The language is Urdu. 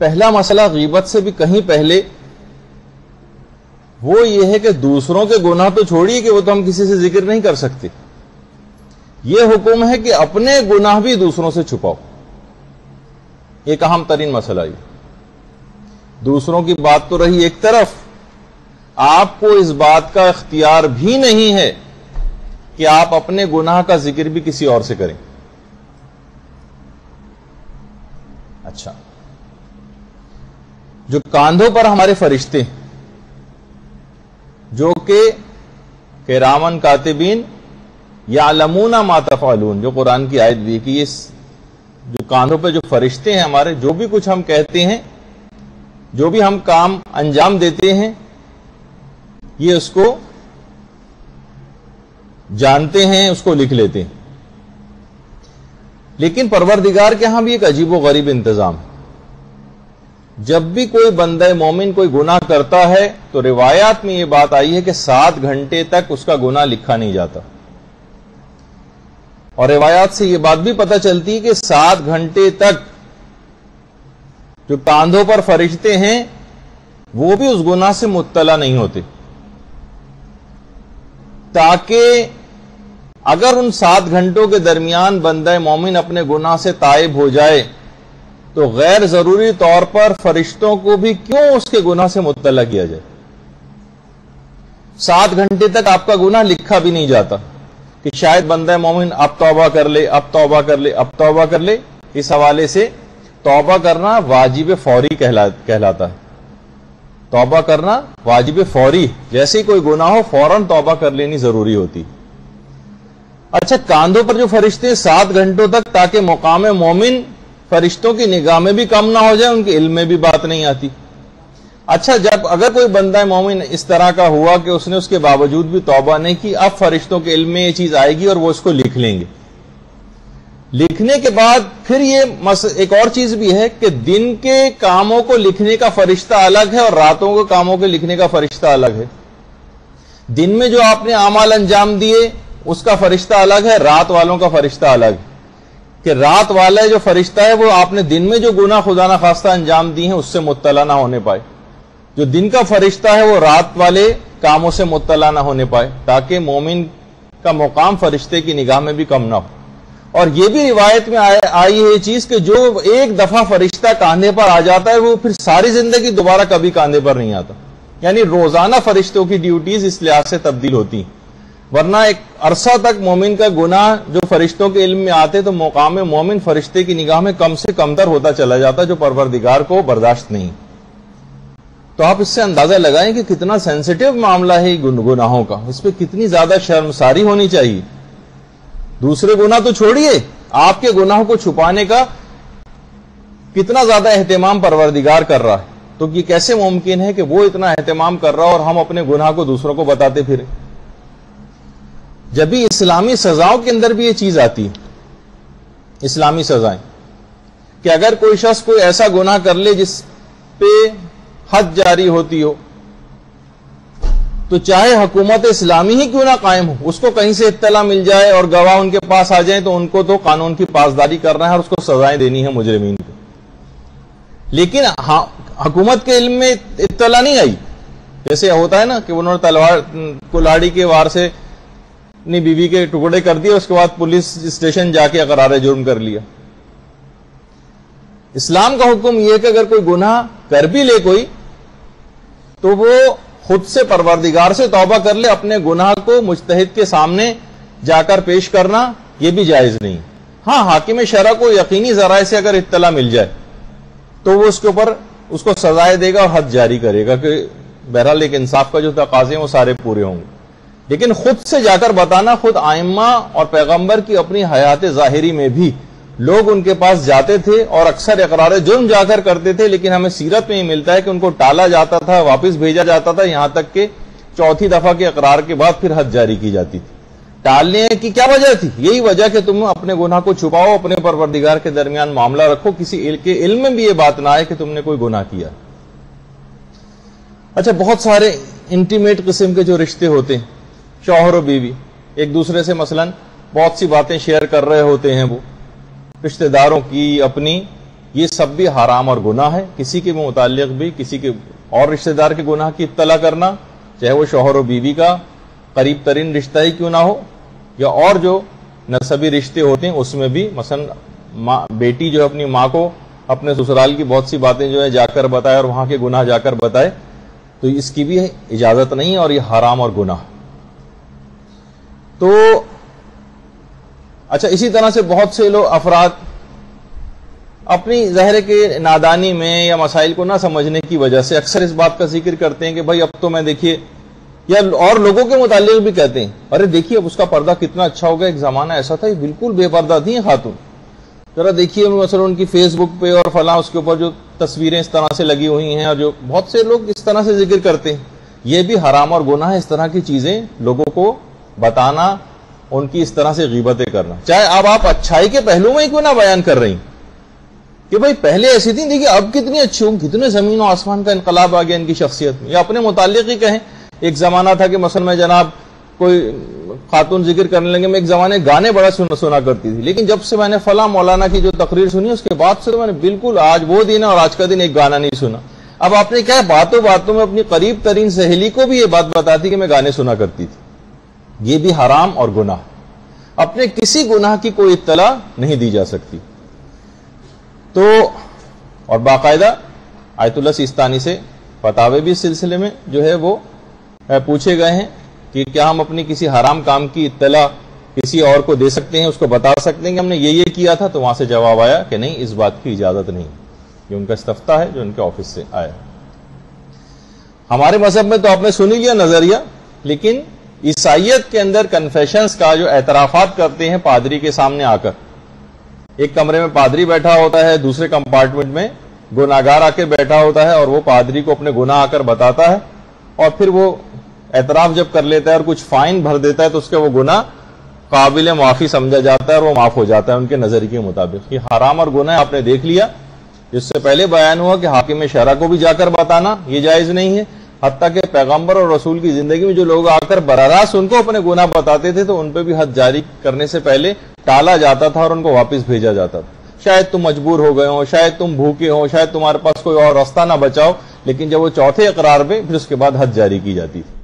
پہلا مسئلہ غیبت سے بھی کہیں پہلے وہ یہ ہے کہ دوسروں کے گناہ تو چھوڑیے کہ وہ تو ہم کسی سے ذکر نہیں کر سکتے، یہ حکم ہے کہ اپنے گناہ بھی دوسروں سے چھپاؤ. ایک اہم ترین مسئلہ یہ. دوسروں کی بات تو رہی ایک طرف، آپ کو اس بات کا اختیار بھی نہیں ہے کہ آپ اپنے گناہ کا ذکر بھی کسی اور سے کریں. اچھا، جو کاندھوں پر ہمارے فرشتے جو کہ کرامن کاتبین یعلمون ما تفعلون، جو قرآن کی آیت بھی کہ جو کاندھوں پہ جو فرشتے ہیں ہمارے، جو بھی کچھ ہم کہتے ہیں، جو بھی ہم کام انجام دیتے ہیں، یہ اس کو جانتے ہیں، اس کو لکھ لیتے ہیں. لیکن پروردگار کے ہاں بھی ایک عجیب و غریب انتظام ہے. جب بھی کوئی بندہ مومن کوئی گناہ کرتا ہے تو روایات میں یہ بات آئی ہے کہ 7 گھنٹے تک اس کا گناہ لکھا نہیں جاتا. اور روایات سے یہ بات بھی پتہ چلتی ہے کہ 7 گھنٹے تک جو کاندھوں پر فرشتے ہیں وہ بھی اس گناہ سے مطلع نہیں ہوتے، تاکہ اگر ان 7 گھنٹوں کے درمیان بندہ مومن اپنے گناہ سے تائب ہو جائے تو غیر ضروری طور پر فرشتوں کو بھی کیوں اس کے گناہ سے مطلع کیا جائے. 7 گھنٹے تک آپ کا گناہ لکھا بھی نہیں جاتا کہ شاید بندہ مومن اب توبہ کر لے، اب توبہ کر لے، اب توبہ کر لے. اس حوالے سے توبہ کرنا واجب فوری کہلاتا ہے. توبہ کرنا واجب فوری، جیسے ہی کوئی گناہ ہو فوراً توبہ کر لینی ضروری ہوتی. اچھا، کاندھوں پر جو فرشتے 7 گھنٹوں تک، تاکہ مقام مومن فرشتوں کی نگاہ میں بھی کم نہ ہو جائے، ان کے علم میں بھی بات نہیں آتی. اچھا، جب اگر کوئی بندہ مومن اس طرح کا ہوا کہ اس نے اس کے باوجود بھی توبہ نہیں کی، اب فرشتوں کے علم میں یہ چیز آئے گی اور وہ اس کو لکھ لیں گے. لکھنے کے بعد پھر یہ ایک اور چیز بھی ہے کہ دن کے کاموں کو لکھنے کا فرشتہ الگ ہے اور راتوں کے کاموں کے لکھنے کا فرشتہ الگ ہے. دن میں جو آپ نے اعمال انجام دیے اس کا فرشتہ الگ ہے، رات والوں کا فرشتہ الگ ہے. کہ رات والا جو فرشتہ ہے وہ آپ نے دن میں جو گناہ خدا نخواستہ انجام دی ہیں اس سے مطلع نہ ہونے پائے. جو دن کا فرشتہ ہے وہ رات والے کاموں سے مطلع نہ ہونے پائے، تاکہ مومن کا مقام فرشتے کی نگاہ میں بھی کم نہ ہو. اور یہ بھی روایت میں آئی ہے یہ چیز کہ جو ایک دفعہ فرشتہ کاندھے پر آ جاتا ہے وہ پھر ساری زندگی دوبارہ کبھی کاندھے پر نہیں آتا. یعنی روزانہ فرشتوں کی ڈیوٹیز اس لحاظ سے تبدیل ہوتی ہیں. ورنہ ایک عرصہ تک مومن کا گناہ جو فرشتوں کے علم میں آتے تو مقام مومن فرشتے کی نگاہ میں کم سے کم تر ہوتا چلا جاتا، جو پروردگار کو برداشت نہیں. تو آپ اس سے اندازہ لگائیں کہ کتنا سینسیٹیو معاملہ ہے گناہوں کا، اس پہ کتنی زیادہ شرمساری ہونی چاہیے. دوسرے گناہ تو چھوڑیے، آپ کے گناہوں کو چھپانے کا کتنا زیادہ اہتمام پروردگار کر رہا ہے. تو یہ کیسے ممکن ہے کہ وہ اتنا اہتمام کر رہا اور ہم اپنے گناہ کو دوسروں کو بتاتے پھریں؟ جب بھی اسلامی سزاؤں کے اندر بھی یہ چیز آتی ہے، اسلامی سزائیں، کہ اگر کوئی شخص کوئی ایسا گناہ کر لے جس پہ حد جاری ہوتی ہو، تو چاہے حکومت اسلامی ہی کیوں نہ قائم ہو، اس کو کہیں سے اطلاع مل جائے اور گواہ ان کے پاس آ جائیں تو ان کو تو قانون کی پاسداری کرنا ہے اور اس کو سزائیں دینی ہے مجرمین کو. لیکن حکومت کے علم میں اطلاع نہیں آئی، جیسے ہوتا ہے نا کہ انہوں نے تلوار کلاڑی کے وار سے اپنی بیوی کے ٹکڑے کر دیے، اس کے بعد پولیس اسٹیشن جا کے اقرار جرم کر لیا. اسلام کا حکم یہ ہے کہ اگر کوئی گناہ کر بھی لے کوئی تو وہ خود سے پروردگار سے توبہ کر لے، اپنے گناہ کو مجتہد کے سامنے جا کر پیش کرنا یہ بھی جائز نہیں. ہاں، حاکم شرع کو یقینی ذرائع سے اگر اطلاع مل جائے تو وہ اس کے اوپر اس کو سزائے دے گا اور حد جاری کرے گا کہ بہرحال ایک انصاف کا جو تقاضے ہیں وہ سارے پورے ہوں گے. لیکن خود سے جا کر بتانا، خود ائمہ اور پیغمبر کی اپنی حیات ظاہری میں بھی لوگ ان کے پاس جاتے تھے اور اکثر اقرار جرم جا کر کرتے تھے، لیکن ہمیں سیرت میں یہ ملتا ہے کہ ان کو ٹالا جاتا تھا، واپس بھیجا جاتا تھا، یہاں تک کہ 4تھی دفعہ کے اقرار کے بعد پھر حد جاری کی جاتی تھی. ٹالنے کی کیا وجہ تھی؟ یہی وجہ کہ تم اپنے گناہ کو چھپاؤ، اپنے پروردگار کے درمیان معاملہ رکھو، کسی کے علم میں بھی یہ بات نہ آئے کہ تم نے کوئی گناہ کیا. اچھا، بہت سارے انٹیمیٹ قسم کے جو رشتے ہوتے ہیں، شوہر و بیوی ایک دوسرے سے مثلاً بہت سی باتیں شیئر کر رہے ہوتے ہیں، وہ رشتہ داروں کی اپنی، یہ سب بھی حرام اور گناہ ہے. کسی کے متعلق بھی کسی کے اور رشتہ دار کے گناہ کی اطلاع کرنا، چاہے وہ شوہر و بیوی کا قریب ترین رشتہ ہی کیوں نہ ہو، یا اور جو نسبی رشتے ہوتے ہیں اس میں بھی، مثلا بیٹی جو اپنی ماں کو اپنے سسرال کی بہت سی باتیں جو ہے جا کر بتائے اور وہاں کے گناہ جا کر بتائے، تو اس کی بھی اجازت نہیں ہے اور یہ حرام اور گناہ. تو اچھا، اسی طرح سے بہت سے لوگ افراد اپنی ظاہر کے نادانی میں یا مسائل کو نہ سمجھنے کی وجہ سے اکثر اس بات کا ذکر کرتے ہیں کہ بھائی اب تو میں دیکھیے، یا اور لوگوں کے متعلق بھی کہتے ہیں ارے دیکھیے اب اس کا پردہ کتنا اچھا ہو گیا، ایک زمانہ ایسا تھا یہ بالکل بے پردہ تھی خاتون، ذرا دیکھیے مثلا ان کی فیس بک پہ اور فلاں اس کے اوپر جو تصویریں اس طرح سے لگی ہوئی ہیں، اور جو بہت سے لوگ اس طرح سے ذکر کرتے ہیں. یہ بھی حرام اور گناہ ہے اس طرح کی چیزیں لوگوں کو بتانا، ان کی اس طرح سے غیبتیں کرنا، چاہے اب آپ اچھائی کے پہلو میں ہی کیوں نہ بیان کر رہی کہ بھائی پہلے ایسی تھی، دیکھیے اب کتنی اچھی ہوں، کتنے زمین و آسمان کا انقلاب آ گیا ان کی شخصیت میں. یا اپنے متعلق ہی کہیں، ایک زمانہ تھا کہ مثلا میں جناب کوئی خاتون ذکر کرنے لگے، میں ایک زمانے گانے بڑا سنا کرتی تھی، لیکن جب سے میں نے فلاں مولانا کی جو تقریر سنی اس کے بعد سے تو میں نے بالکل آج وہ دن ہے اور آج کا دن ایک گانا نہیں سنا. اب آپ نے کیا باتوں باتوں میں اپنی قریب ترین سہیلی کو بھی یہ بات بتاتی کہ میں گانے سنا کرتی تھی. یہ بھی حرام اور گناہ. اپنے کسی گناہ کی کوئی اطلاع نہیں دی جا سکتی. تو اور باقاعدہ آیت اللہ سیستانی سے فتاوے بھی اس سلسلے میں جو ہے وہ پوچھے گئے ہیں کہ کیا ہم اپنی کسی حرام کام کی اطلاع کسی اور کو دے سکتے ہیں، اس کو بتا سکتے ہیں کہ ہم نے یہ کیا تھا، تو وہاں سے جواب آیا کہ نہیں، اس بات کی اجازت نہیں. یہ ان کا استفتاء ہے جو ان کے آفس سے آیا. ہمارے مذہب میں تو آپ نے سن لیا نظریہ، لیکن عیسائیت کے اندر کنفیشنز کا جو اعترافات کرتے ہیں پادری کے سامنے آ کر، ایک کمرے میں پادری بیٹھا ہوتا ہے، دوسرے کمپارٹمنٹ میں گناہگار آ کے بیٹھا ہوتا ہے، اور وہ پادری کو اپنے گناہ آ کر بتاتا ہے، اور پھر وہ اعتراف جب کر لیتا ہے اور کچھ فائن بھر دیتا ہے تو اس کے وہ گناہ قابل معافی سمجھا جاتا ہے اور وہ معاف ہو جاتا ہے ان کے نظریے کے مطابق. یہ حرام اور گناہ آپ نے دیکھ لیا. جس سے پہلے بیان ہوا کہ حاکم شرع کو بھی جا کر بتانا یہ جائز نہیں ہے، حتیٰ کہ پیغمبر اور رسول کی زندگی میں جو لوگ آ کر براہ راست ان کو اپنے گناہ بتاتے تھے تو ان پہ بھی حد جاری کرنے سے پہلے ٹالا جاتا تھا اور ان کو واپس بھیجا جاتا تھا. شاید تم مجبور ہو گئے ہو، شاید تم بھوکے ہو، شاید تمہارے پاس کوئی اور راستہ نہ بچاؤ، لیکن جب وہ چوتھے اقرار پہ پھر اس کے بعد حد جاری کی جاتی تھی.